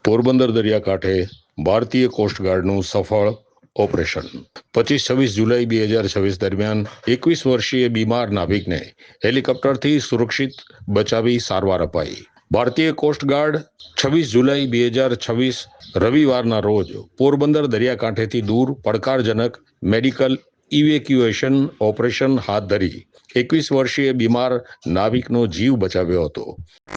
પોરબંદર દરિયાકાંઠે ભારતીય કોસ્ટગાર્ડનું સફળ ઓપરેશન 25-26 જુલાઈ 2026 દરમિયાન 21 વર્ષીય બીમાર નાવિકને હેલિકોપ્ટરથી સુરક્ષિત બચાવી સારવાર અપાઈ. ભારતીય કોસ્ટગાર્ડ 26 જુલાઈ 2026 રવિવારના રોજ પોરબંદર દરિયાકાંઠેથી દૂર પડકારજનક મેડિકલ ઇવેક્યુએશન ઓપરેશન હાથ ધરી 21 વર્ષીય બીમાર નાવિકનો જીવ બચાવ્યો હતો.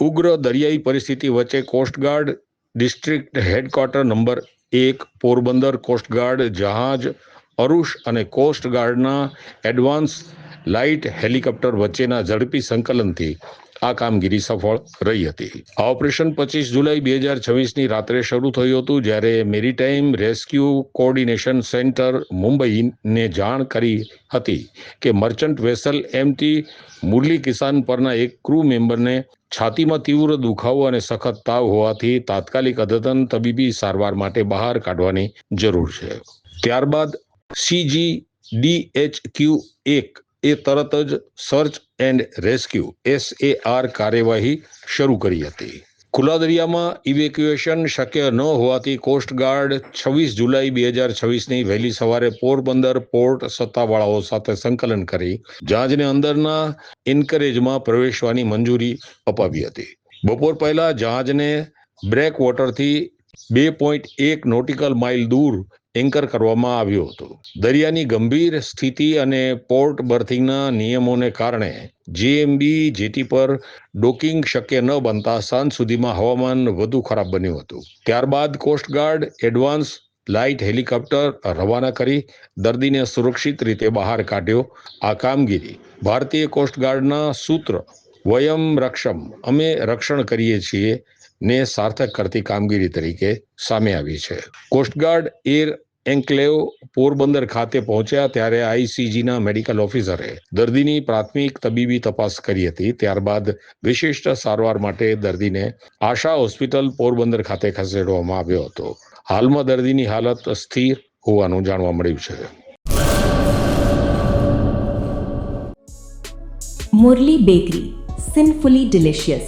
ઉગ્ર દરિયાઈ પરિસ્થિતિ વચ્ચે coast guard district headquarter number 1 Porbandar coast guard જહાજ અરુષ અને કોસ્ટગાર્ડના એડવાન્સ લાઇટ હેલિકોપ્ટર વચ્ચેના ઝડપી સંકલનથી આ કામગીરી સફળ રહી હતી. આ ઓપરેશન 25 જુલાઈ 2026ની રાત્રે શરૂ થયું હતું, જ્યારે મેરીટાઈમ રેસ્ક્યુ કોઓર્ડિનેશન સેન્ટર મુંબઈને જાણ કરી હતી કે મર્ચન્ટ વેસલ MT મુરલી કિસાન પરના એક ક્રૂ મેમ્બરને છાતીમાં તીવ્ર દુખાવો અને સખત તાવ હોવાથી તાત્કાલિક અદ્યતન તબીબી સારવાર માટે બહાર કાઢવાની જરૂર છે. ત્યારબાદ CGDHQ-1 એ તરત જ સર્ચ એન્ડ રેસ્ક્યુ SAR કાર્યવાહી શરૂ કરી હતી. ખુલ્લા દરિયામાં ઇવેક્યુએશન શક્ય ન હોવાથી કોસ્ટગાર્ડ 26 જુલાઈ 2026ની વહેલી સવારે પોરબંદર પોર્ટ સત્તાવાળાઓ સાથે સંકલન કરી જહાજને અંદરના એન્કરેજમાં પ્રવેશવાની મંજૂરી અપાવી હતી. બપોર પહેલા જહાજને બ્રેક વોટરથી 2.1 નોટિકલ માઇલ દૂર એન્કર કરવામાં આવ્યો હતો. દરિયાની ગંભીર સ્થિતિ અને પોર્ટ બર્થિંગના નિયમોને કારણે JMB જેટી પર ડોકિંગ શક્ય ન બનતા સાંજ સુધીમાં હવામાન વધુ ખરાબ બન્યું હતું. ત્યારબાદ કોસ્ટગાર્ડ એડવાન્સ લાઇટ હેલિકોપ્ટર રવાના કરી દર્દીને સુરક્ષિત રીતે બહાર કાઢ્યો. આ કામગીરી ભારતીય કોસ્ટગાર્ડના સૂત્ર વયમ રક્ષમ અમે રક્ષણ કરીએ છીએ ને સાર્થક કરતી કામગીરી તરીકે સામે આવી છે. કોસ્ટગાર્ડ એર એન્કલેવ પોરબંદર ખાતે પહોંચ્યા ત્યારે ICGના મેડિકલ ઓફિસરે દર્દીની પ્રાથમિક તબીબી તપાસ કરી હતી. ત્યારબાદ વિશિષ્ટ સારવાર માટે દર્દીને આશા હોસ્પિટલ પોરબંદર ખાતે ખસેડવામાં આવ્યો હતો. હાલમાં દર્દીની હાલત સ્થિર હોવાનું જાણવા મળ્યું છે. મુરલી બેકરી, સિન્ફુલી ડિલિશિયસ,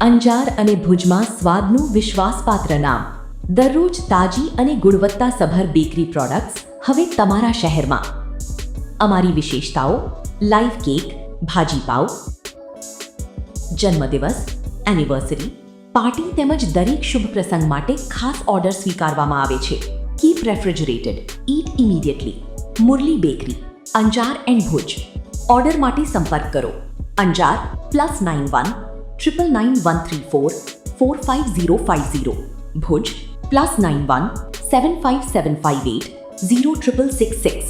અંજાર અને ભુજમાં સ્વાદનું વિશ્વાસપાત્ર નામ. દરરોજ તાજી અને ગુણવત્તાસભર બેકરી પ્રોડક્ટ્સ હવે તમારા શહેરમાં. અમારી વિશેષતાઓ: લાઈવ કેક, ભાજી પાવ, જન્મદિવસ, એનિવર્સરી, પાર્ટી તેમજ દરેક શુભ પ્રસંગ માટે ખાસ ઓર્ડર સ્વીકારવામાં આવે છે. Keep refrigerated, eat immediately. Murli bakery, Anjar and Bhuj. Order માટે સંપર્ક કરો. અંજાર +91 999 134 45050. ભુજ +91 75758 0666.